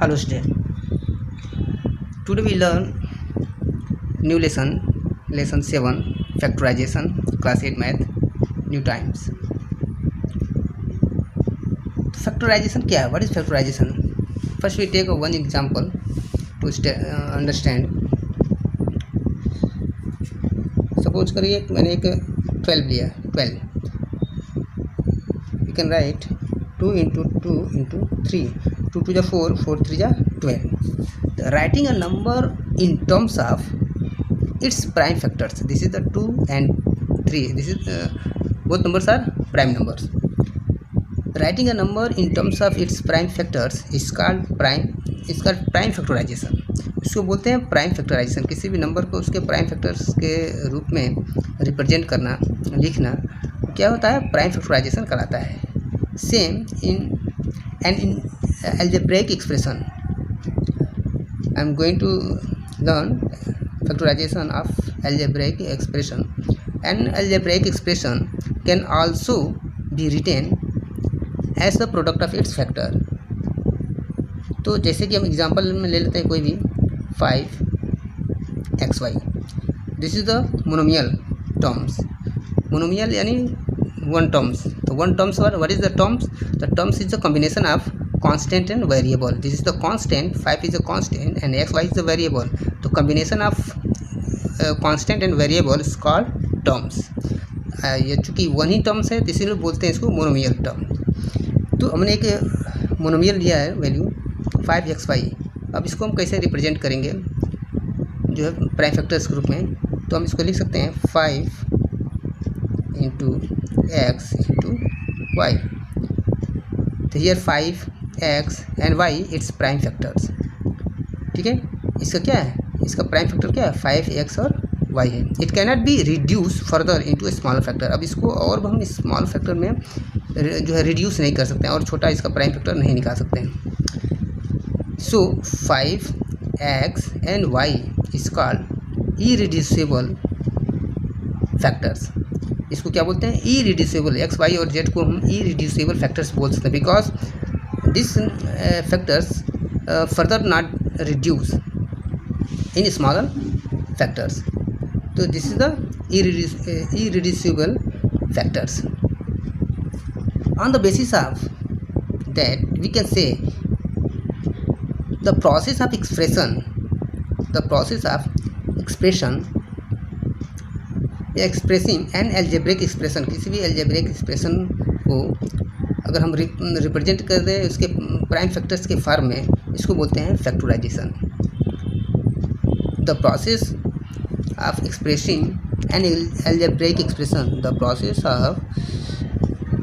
Hello student. Today we learn new lesson 7 factorization, class 8 math, new times. Factorization क्या है? What is factorization? First we take one example to understand. Suppose करिए मैंने एक 12 लिया 12. You can write 2 into 2 into 3. 2 to the 4, 4 3 the 12. Writing a number in terms of its prime factors. This is the 2 and 3. This is both numbers are prime numbers. Writing a number in terms of its prime factors is called prime factorization. इसको बोलते हैं prime factorisation. किसी भी number को उसके prime factors के रूप में रिप्रेजेंट करना, लिखना क्या होता है? प्राइम फैक्टराइजेशन कहलाता है. Same in algebraic expression. I am going to learn factorization of algebraic expression. An algebraic expression can also be written as the product of its factor. तो जैसे कि हम एग्जांपल में ले लेते हैं कोई भी 5xy. This is the monomial terms. Monomial यानी वन टर्म्स. तो one terms what is the terms? The terms is the combination of constant and variable. This is the constant, 5 is a constant and xy is the variable. तो combination of constant and variable is called terms. ये चूँकि one ही terms है तो इसीलिए बोलते हैं इसको monomial term. तो हमने एक मोनोमियल लिया है वैल्यू 5xy. अब इसको हम कैसे रिप्रेजेंट करेंगे जो है प्राइम फैक्टर्स ग्रुप में? तो हम इसको लिख सकते हैं 5 into x into y. तो here 5x and y its prime factors. ठीक है, इसका क्या है? इसका प्राइम फैक्टर क्या है? 5x और y है. It cannot be reduce further into small factor. अब इसको और हम स्मॉल फैक्टर में जो है रिड्यूस नहीं कर सकते हैं और छोटा इसका प्राइम फैक्टर नहीं निकाल सकते हैं. So 5x and y is called irreducible factors. इसको क्या बोलते हैं? इरिड्यूसिबल. एक्स वाई और जेड को हम इरिड्यूसिबल फैक्टर्स बोल सकते हैं because this factors further not reduce in smaller factors. तो this is the irreducible factors. On the basis of that we can say the process of expression expressing an algebraic expression. किसी भी algebraic expression को अगर हम represent कर दें उसके prime factors के फॉर्म में, इसको बोलते हैं factorisation. The process of expressing an algebraic expression. The process of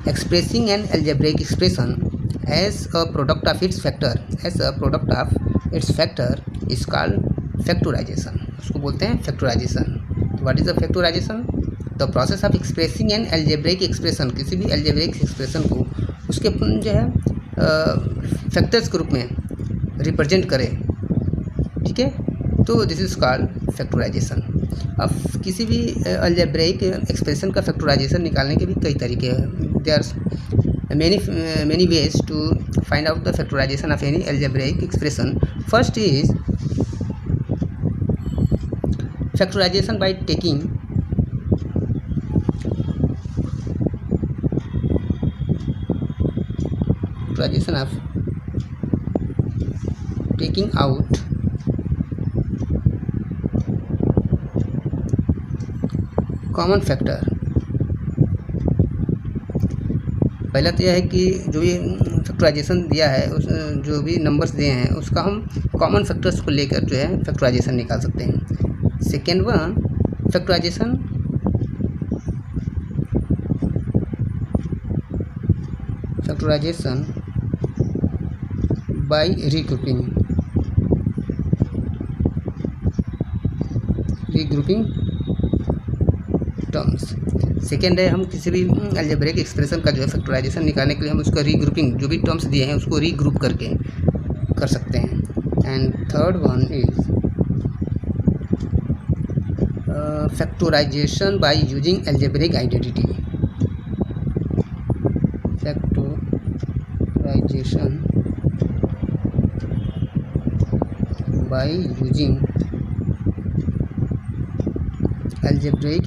expressing an algebraic expression as a product of its factor is called factorisation. उसको बोलते हैं factorisation. What is the factorization? The process of expressing an algebraic expression. किसी भी algebraic expression को उसके जो है factors के रूप में रिप्रेजेंट करें. ठीक है, तो दिस इज कॉल्ड फैक्टराइजेशन. अब किसी भी algebraic एक्सप्रेशन का फैक्टराइजेशन निकालने के भी कई तरीके हैं. There are many ways to find out the factorization of any algebraic expression. First is factorization by taking out common factor. पहला तो यह है कि जो भी फैक्टराइजेशन दिया है उस जो भी नंबर्स दिए हैं उसका हम कॉमन फैक्टर्स को लेकर जो है फैक्टराइजेशन निकाल सकते हैं. Second one factorisation by regrouping terms. Second है हम किसी भी अलजेब्रिक एक्सप्रेशन का जो है फैक्टराइजेशन निकालने के लिए हम उसका रीग्रुपिंग जो भी टर्म्स दिए हैं उसको रीग्रुप करके कर सकते हैं. And third one is factorization by using algebraic identity. Factorization by using algebraic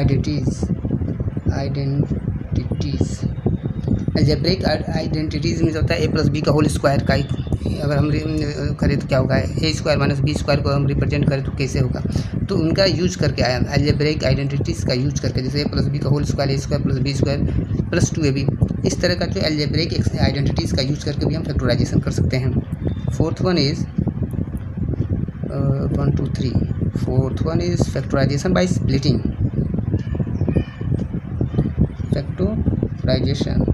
identities algebraic identities में होता है ए प्लस बी का होल स्क्वायर का अगर हम करें तो क्या होगा, ए स्क्वायर माइनस बी स्क्वायर को हम रिप्रेजेंट करें तो कैसे होगा, तो उनका यूज करके आया अलजेब्रिक आइडेंटिटीज़ का यूज करके, जैसे ए प्लस बी का whole square A square plus B square plus 2ab, इस तरह का जो अलजेब्रिक आइडेंटिटीज़ का यूज करके भी हम फैक्टराइजेशन कर सकते हैं। Fourth one is 1 2 3 fourth one is factorisation by splitting, factorisation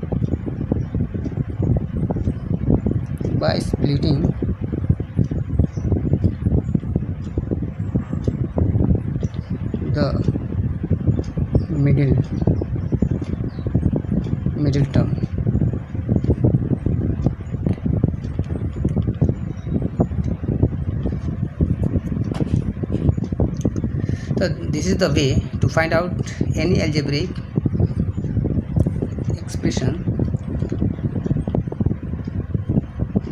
by splitting the middle term. So this is the way to find out any algebraic expression.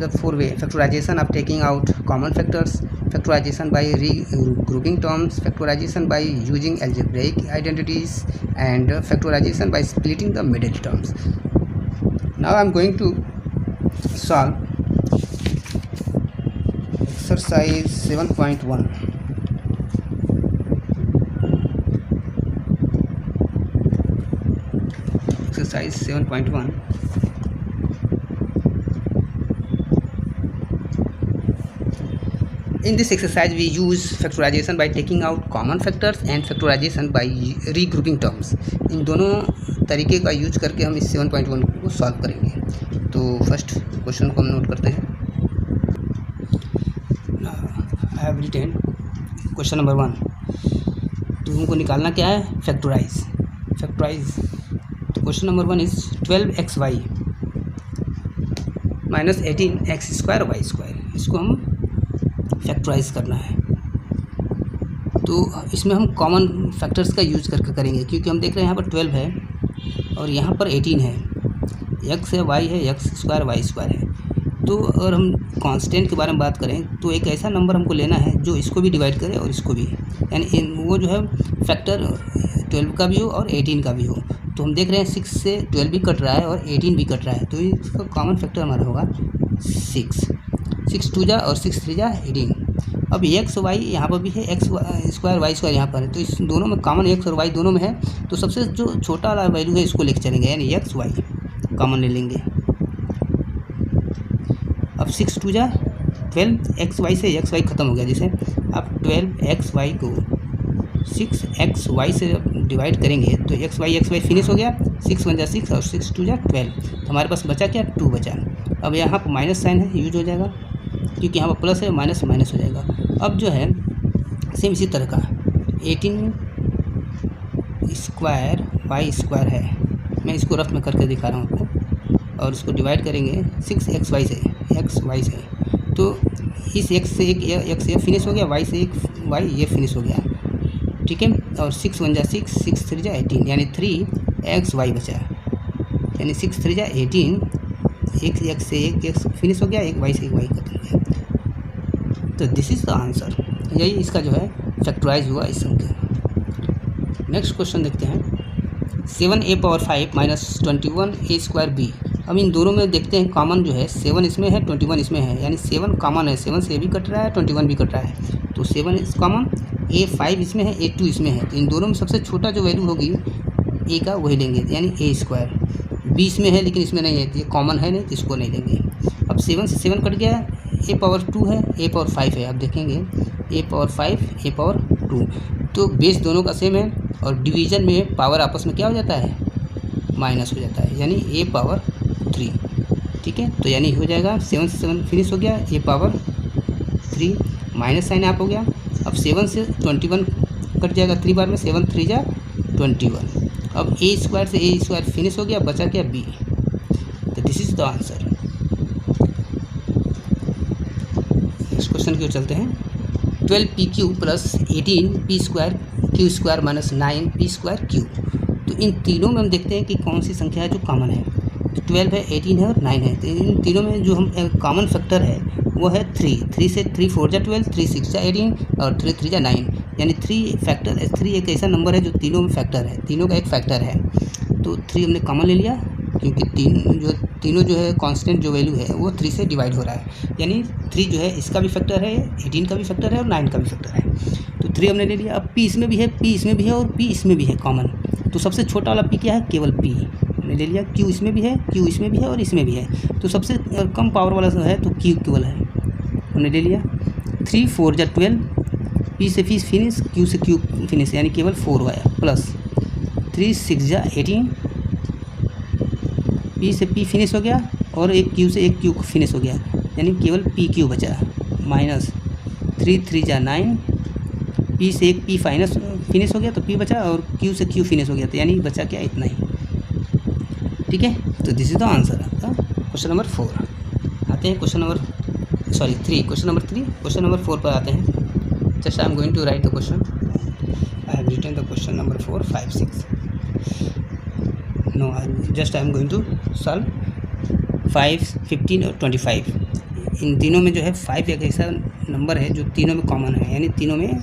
The four-way factorization of taking out common factors, factorization by regrouping terms, factorization by using algebraic identities, and factorization by splitting the middle terms. Now I am going to solve exercise 7.1. Exercise 7.1. In this exercise we use factorization by taking out common factors and factorization by regrouping terms. इन दोनों तरीके का use करके हम इस 7.1 को solve करेंगे। तो first question को हम नोट करते हैं। I have written question number 1। तो हमको निकालना क्या है, फैक्टराइज। तो question number 1 is 12xy minus 18x² y²। इसको हम फैक्टराइज करना है। तो इसमें हम कॉमन फैक्टर्स का यूज करके करेंगे, क्योंकि हम देख रहे हैं यहाँ पर 12 है और यहाँ पर 18 है, x है, y है, x² y² है। तो अगर हम कांस्टेंट के बारे में बात करें तो एक ऐसा नंबर हमको लेना है जो इसको भी डिवाइड करे और इसको भी, यानी वो जो है फैक्टर 12 का भी हो और 18 का भी हो। तो हम देख रहे हैं 6 से 12 भी कट रहा है और 18 भी कट रहा है, तो इसका कॉमन फैक्टर हमारा होगा 6 2 जा और 6 3 जा 18। अब एक्स वाई यहाँ पर भी है, x² y² यहाँ पर है, तो इस दोनों में कॉमन x और y दोनों में है। तो सबसे जो छोटा वाला वैल्यू है इसको लेके चलेंगे, यानी x y कॉमन ले लेंगे। अब 6 2 जा 12, x y से x y ख़त्म हो गया। जैसे अब 12x y को 6x y से डिवाइड करेंगे तो x y फिनिश हो गया, 6 1 जा 6 और 6 2 जा 12। तो हमारे पास बचा क्या, 2 बचा। अब यहाँ पर माइनस साइन है, यूज हो जाएगा, क्योंकि यहाँ पर प्लस है, माइनस माइनस हो जाएगा। अब जो है सेम इसी तरह का 18² y² है, मैं इसको रफ में करके दिखा रहा हूँ आपको, और इसको डिवाइड करेंगे 6xy से, तो इस x से एक x ये फिनिश हो गया, y से एक y ये फिनिश हो गया, ठीक है। और 6 1 जा 6 6 3 जा 18, यानी 3xy बचा, यानी 6 3 जा 18, एक x से एक x फिनिश हो गया, एक y से एक y खत्म हो गया। तो दिस इज़ द आंसर, यही इसका जो है फैक्टराइज हुआ इस संख्या। नेक्स्ट क्वेश्चन देखते हैं। 7a⁵ minus 21a²b। अब इन दोनों में देखते हैं कॉमन जो है 7 इसमें है, 21 इसमें है, यानी 7 कॉमन है, 7 से a भी कट रहा है, 21 भी कट रहा है। तो 7 इज कॉमन, a5 इसमें है, a2 इसमें है। तो इन दोनों में सबसे छोटा जो वैल्यू होगी a का वही लेंगे, यानी a²। b इसमें है लेकिन इसमें नहीं है, तो ये कॉमन है नहीं, तो इसको नहीं लेंगे। अब 7 से 7 कट गया है, a⁴ है, a⁴ है। आप देखेंगे a⁴ a⁴ तो बेस दोनों का सेम है, और डिवीज़न में पावर आपस में क्या हो जाता है, माइनस हो जाता है, यानी a⁴, ठीक है। तो यानी हो जाएगा 7 से 7 फिनिश हो गया, a⁴, माइनस साइन आप हो गया। अब 7 से 21 कट जाएगा 3 बार में, 7 3 जा 21। अब a² से a² फिनिश हो गया, बचा क्या, b। तो this is the answer. Next question की ओर चलते हैं। 12pq plus 18p² q² minus 9p² q। तो इन तीनों में हम देखते हैं कि कौन सी संख्या है जो कॉमन है। 12 है, 18 है और 9 है। तो इन तीनों में जो हम कॉमन फैक्टर है वो है 3 से 3 4 जा 12, 3 6 जा 18 और 3 3 जा 9, यानी 3 एक ऐसा नंबर है जो तीनों में फैक्टर है, तीनों का एक फैक्टर है। तो 3 हमने कॉमन ले लिया क्योंकि तीनों जो है कांस्टेंट जो वैल्यू है वो 3 से डिवाइड हो रहा है, यानी 3 जो है इसका भी फैक्टर है, 18 का भी फैक्टर है और 9 का भी फैक्टर है। तो 3 हमने ले लिया। अब P इसमें भी है, P इसमें भी है और P इसमें भी है कॉमन। तो सबसे छोटा वाला P क्या है? केवल P हमने ले लिया। Q इसमें भी है, Q इसमें भी है और इसमें भी है। तो सबसे कम पावर वाला है तो Q केवल है, हमने ले लिया। 3 4 जा 12, P से P फिनिश, Q से Q फिनिश, यानी केवल 4 हुआ है, प्लस 3 6 जा 18, P से P फिनिश हो गया और एक Q से एक Q फिनिश हो गया, यानी केवल PQ बचा, माइनस 3 3 जा 9, P से एक P फाइनस फिनिश हो गया तो P बचा और Q से Q फिनिश हो गया, तो यानी बचा क्या? इतना ही। ठीक है, तो दिस इज द आंसर आपका क्वेश्चन नंबर 4। आते हैं question number 3, question number 3, question number 4 पर आते हैं। Just I am going to write the question. I have written the question number 4 5 6। No, just I am going to solve 5 15 और 25। इन तीनों में जो है 5 एक ऐसा नंबर है जो तीनों में कॉमन है, यानी तीनों में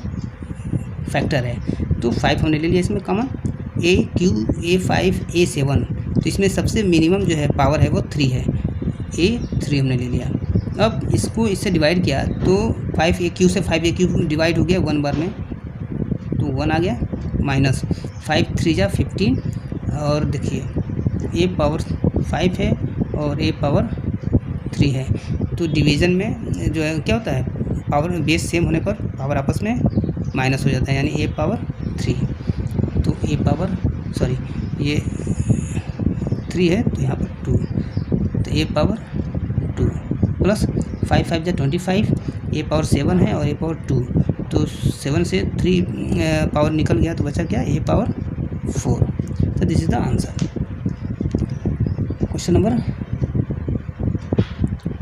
फैक्टर है। तो 5 हमने ले लिया इसमें कॉमन, AQ A5 A7। तो इसमें सबसे मिनिमम जो है पावर है वो 3 है, A3 हमने ले लिया। अब इसको इससे डिवाइड किया तो 5AQ से 5AQ डिवाइड हो गया 1 बार में, तो 1 आ गया, माइनस 5 3 जा 15 और देखिए A पावर 5 है और A पावर 3 है। तो डिवीज़न में जो है क्या होता है, पावर बेस सेम होने पर पावर आपस में माइनस हो जाता है, यानी A पावर 3। तो A पावर ये 3 है तो यहाँ पर 2, तो A पावर 2 प्लस 5 5 जा 25, A पावर 7 है और A पावर 2, तो 7 से 3 पावर निकल गया तो बचा क्या? A power 4। तो this is the answer question number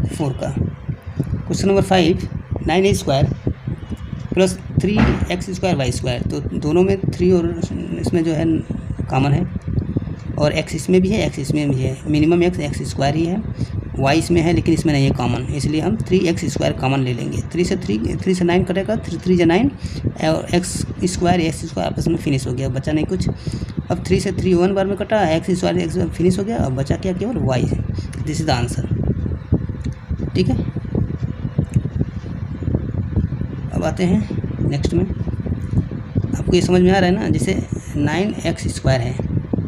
4 का। Question number 5, 9A square plus 3x² y²। तो दोनों में 3 और इसमें जो है कॉमन है, और x इसमें भी है, x इसमें भी है, मिनिमम x² ही है, y इसमें है लेकिन इसमें नहीं है कॉमन, इसलिए हम 3x² कॉमन ले लेंगे। 3 से 9 कटेगा, 3 3 जा 9 और x² आपस में फिनिश हो गया, बचा नहीं कुछ। अब 3 से 3 1 बार में कटा, x² फिनिश हो गया, अब बचा क्या? केवल y। This is the answer. ठीक है, अब आते हैं नेक्स्ट में। आपको ये समझ में आ रहा है ना, जैसे 9x² है,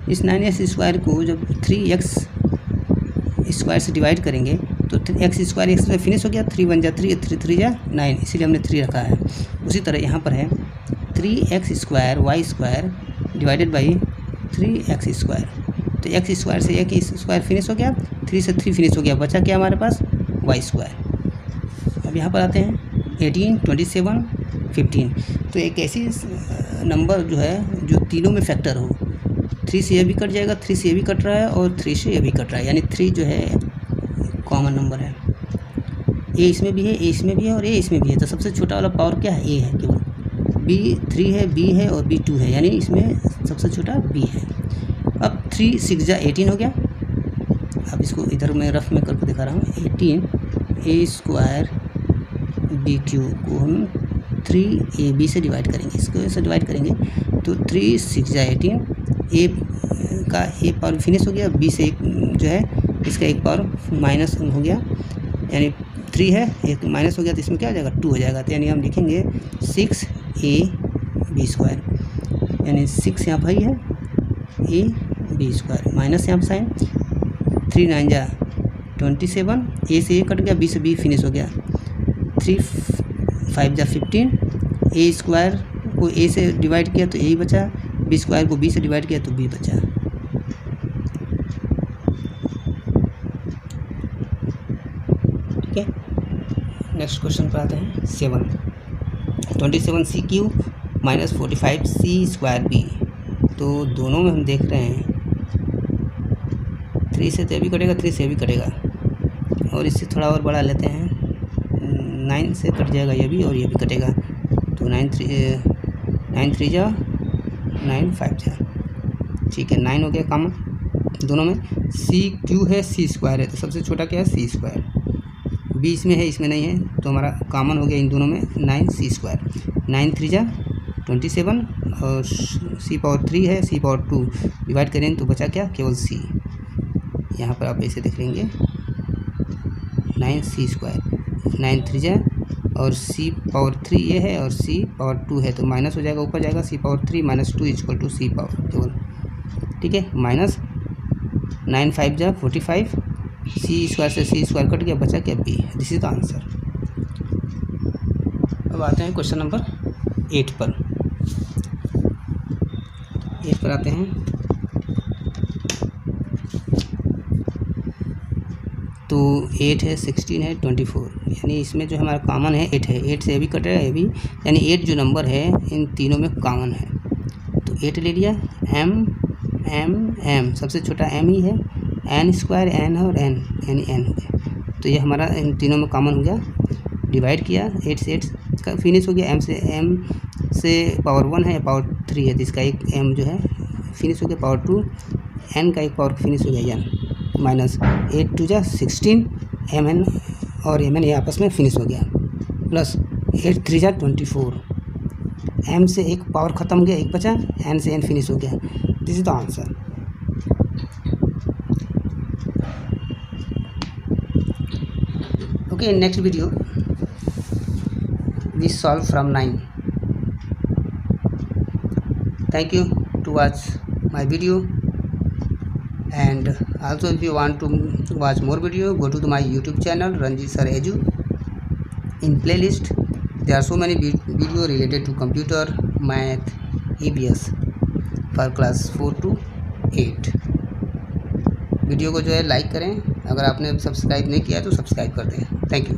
इस 9x² को जब 3x² से डिवाइड करेंगे तो x² फिनिश हो गया, 3 1 जा 3, 3 3 जा 9, इसीलिए हमने 3 रखा है। उसी तरह यहाँ पर है 3x² y² divided by 3x²। तो x² से x² फिनिश हो गया, 3 से 3 फिनिश हो गया, बचा क्या हमारे पास? y²। अब यहाँ पर आते हैं 18 27 15। तो एक ऐसी नंबर जो है जो तीनों में फैक्टर हो, 3 से ये भी कट जाएगा, 3 से ये भी कट रहा है और 3 से ये भी कट रहा है, यानी 3 जो है कॉमन नंबर है। A इसमें भी है, A इसमें भी है और A इसमें भी है। तो सबसे छोटा वाला पावर क्या है? A है केवल। B 3 है, B है और B 2 है, यानी इसमें सबसे छोटा B है। अब 3 6 जा 18 हो गया। अब इसको इधर मैं रफ में करके दिखा रहा हूँ। 18 A² BQ को हम 3AB से डिवाइड करेंगे, इसको ऐसे डिवाइड करेंगे तो 3 6 जा 18, A का एक पावर फिनिश हो गया, B से एक जो है इसका एक पावर माइनस हो गया, यानी 3 है, एक माइनस हो गया तो इसमें क्या हो जाएगा? 2 हो जाएगा। तो यानी हम लिखेंगे 6AB², यानी 6 यहाँ पर ही है, AB² माइनस यहाँ पर साइन, 3 9 जा 27, A से A कट गया, B से B फिनिश हो गया, 3 5 जा 15, A² को A से डिवाइड किया तो A बचा, B² को B से डिवाइड किया तो B बचा। ठीक है, नेक्स्ट क्वेश्चन पर आते हैं 7। 27CQ minus 45C²B। तो दोनों में हम देख रहे हैं 3 से तो ये भी कटेगा, 3 से ये भी कटेगा, और इससे थोड़ा और बढ़ा लेते हैं, 9 से कट जाएगा ये भी और ये भी कटेगा, तो 9 3 जा 9 5 जा, ठीक है, 9 हो गया कॉमन, दोनों में सी क्यू है सी स्क्वायर है, तो सबसे छोटा क्या है सी स्क्वायर, बीच में है इसमें नहीं है, तो हमारा कॉमन हो गया इन दोनों में 9 सी स्क्वायर, 9 3 जा 27 और सी पावर 3 है, सी पावर 2 डिवाइड करें तो बचा क्या केवल सी। यहाँ पर आप ऐसे देख लेंगे 9 सी स्क्वायर, 9 3 जा और सी पावर 3 ये है और सी पावर 2 है, तो माइनस हो जाएगा, ऊपर जाएगा C power 3 minus 2 equal to C power केवल, ठीक है, माइनस 9 5 जा 45, सी स्क्वायर से सी स्क्वायर कट गया, बचा क्या B. This is the answer. अब आते हैं क्वेश्चन नंबर 8 पर। 8 पर आते हैं। तो 8 है 16 है 24, यानी इसमें जो हमारा कॉमन है 8 है, 8 से भी कट रहा है, भी यानी 8 जो नंबर है इन तीनों में कॉमन है, तो 8 ले लिया। एम एम एम सबसे छोटा एम ही है, एन स्क्वायर एन है और एन यानी एन हो गया, तो ये हमारा इन तीनों में कॉमन हो गया, डिवाइड किया 8 से 8 का फिनिश हो गया, एम से पावर 1 है पावर 3 है, जिसका एक एम जो है फिनिश हो गया, पावर 2 एन का एक पावर फिनिश हो गया एन, माइनस 8 2 जा 16 एम एन और एम एन ये आपस में फिनिश हो गया, प्लस 8 3 जा 24, एम से एक पावर ख़त्म हो गया, एक बचा, एन से एन फिनिश हो गया। This is the answer. Okay, in next video we solve from 9. Thank you to watch my video, and also if you want to watch more video, go to my YouTube channel Ranjit Sir Edu. In playlist there are so many video related to computer, math, EVS for class 4 to 8. Video को जो है like करें, अगर आपने subscribe नहीं किया तो subscribe कर दें। Thank you.